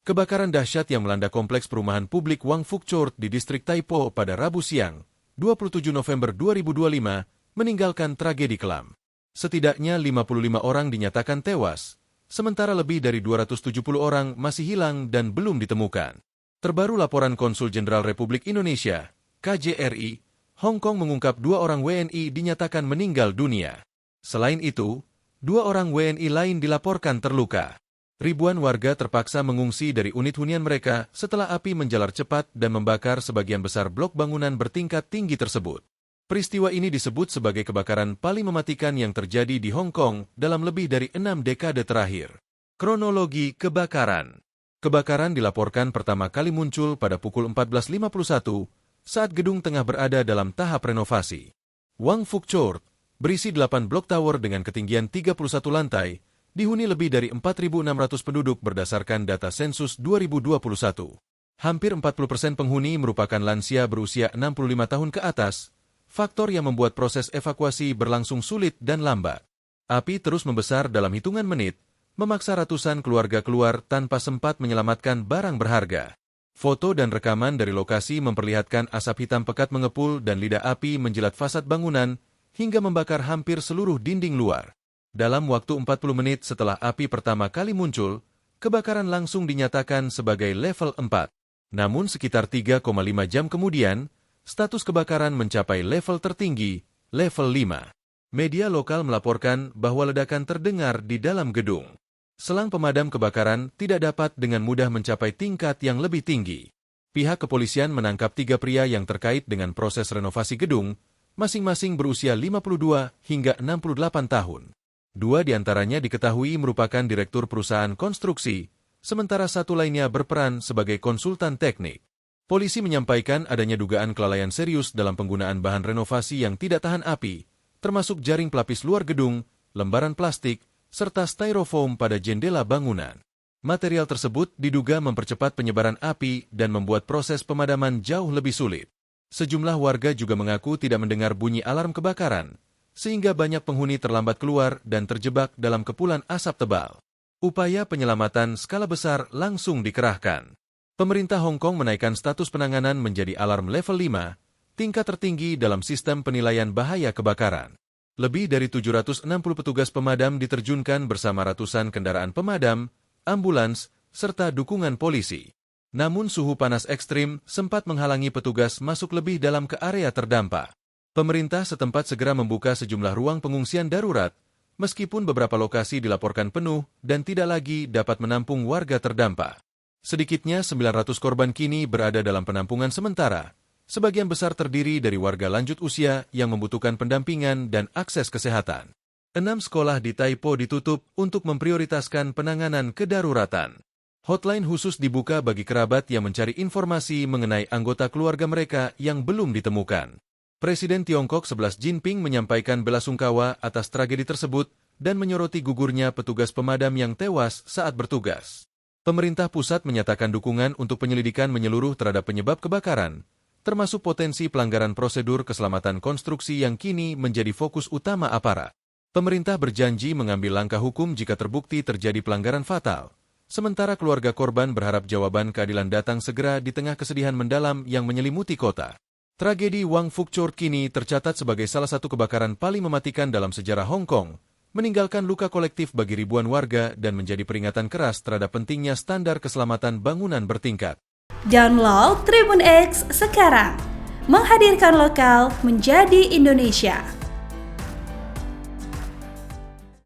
Kebakaran dahsyat yang melanda kompleks perumahan publik Wang Fuk Court di distrik Taipo pada Rabu siang, 27 November 2025, meninggalkan tragedi kelam. Setidaknya 55 orang dinyatakan tewas, sementara lebih dari 270 orang masih hilang dan belum ditemukan. Terbaru laporan Konsul Jenderal Republik Indonesia, KJRI, Hong Kong mengungkap 2 orang WNI dinyatakan meninggal dunia. Selain itu, 2 orang WNI lain dilaporkan terluka. Ribuan warga terpaksa mengungsi dari unit hunian mereka setelah api menjalar cepat dan membakar sebagian besar blok bangunan bertingkat tinggi tersebut. Peristiwa ini disebut sebagai kebakaran paling mematikan yang terjadi di Hong Kong dalam lebih dari 6 dekade terakhir. Kronologi kebakaran. Kebakaran dilaporkan pertama kali muncul pada pukul 14.51 saat gedung tengah berada dalam tahap renovasi. Wang Fuk Court berisi 8 blok tower dengan ketinggian 31 lantai, dihuni lebih dari 4.600 penduduk berdasarkan data sensus 2021. Hampir 40% penghuni merupakan lansia berusia 65 tahun ke atas, faktor yang membuat proses evakuasi berlangsung sulit dan lambat. Api terus membesar dalam hitungan menit, memaksa ratusan keluarga keluar tanpa sempat menyelamatkan barang berharga. Foto dan rekaman dari lokasi memperlihatkan asap hitam pekat mengepul dan lidah api menjilat fasad bangunan hingga membakar hampir seluruh dinding luar. Dalam waktu 40 menit setelah api pertama kali muncul, kebakaran langsung dinyatakan sebagai level 4. Namun sekitar 3,5 jam kemudian, status kebakaran mencapai level tertinggi, level 5. Media lokal melaporkan bahwa ledakan terdengar di dalam gedung. Selang pemadam kebakaran tidak dapat dengan mudah mencapai tingkat yang lebih tinggi. Pihak kepolisian menangkap 3 pria yang terkait dengan proses renovasi gedung, masing-masing berusia 52 hingga 68 tahun. 2 diantaranya diketahui merupakan direktur perusahaan konstruksi, sementara 1 lainnya berperan sebagai konsultan teknik. Polisi menyampaikan adanya dugaan kelalaian serius dalam penggunaan bahan renovasi yang tidak tahan api, termasuk jaring pelapis luar gedung, lembaran plastik, serta styrofoam pada jendela bangunan. Material tersebut diduga mempercepat penyebaran api dan membuat proses pemadaman jauh lebih sulit. Sejumlah warga juga mengaku tidak mendengar bunyi alarm kebakaran, sehingga banyak penghuni terlambat keluar dan terjebak dalam kepulan asap tebal. Upaya penyelamatan skala besar langsung dikerahkan. Pemerintah Hong Kong menaikkan status penanganan menjadi alarm level 5, tingkat tertinggi dalam sistem penilaian bahaya kebakaran. Lebih dari 760 petugas pemadam diterjunkan bersama ratusan kendaraan pemadam, ambulans, serta dukungan polisi. Namun suhu panas ekstrim sempat menghalangi petugas masuk lebih dalam ke area terdampak. Pemerintah setempat segera membuka sejumlah ruang pengungsian darurat, meskipun beberapa lokasi dilaporkan penuh dan tidak lagi dapat menampung warga terdampak. Sedikitnya 900 korban kini berada dalam penampungan sementara, sebagian besar terdiri dari warga lanjut usia yang membutuhkan pendampingan dan akses kesehatan. 6 sekolah di Taipo ditutup untuk memprioritaskan penanganan kedaruratan. Hotline khusus dibuka bagi kerabat yang mencari informasi mengenai anggota keluarga mereka yang belum ditemukan. Presiden Tiongkok 11 Jinping menyampaikan belasungkawa atas tragedi tersebut dan menyoroti gugurnya petugas pemadam yang tewas saat bertugas. Pemerintah pusat menyatakan dukungan untuk penyelidikan menyeluruh terhadap penyebab kebakaran, termasuk potensi pelanggaran prosedur keselamatan konstruksi yang kini menjadi fokus utama aparat. Pemerintah berjanji mengambil langkah hukum jika terbukti terjadi pelanggaran fatal, sementara keluarga korban berharap jawaban keadilan datang segera di tengah kesedihan mendalam yang menyelimuti kota. Tragedi Wang Fuk Court kini tercatat sebagai salah satu kebakaran paling mematikan dalam sejarah Hong Kong, meninggalkan luka kolektif bagi ribuan warga dan menjadi peringatan keras terhadap pentingnya standar keselamatan bangunan bertingkat. Download Tribun X sekarang, menghadirkan lokal menjadi Indonesia.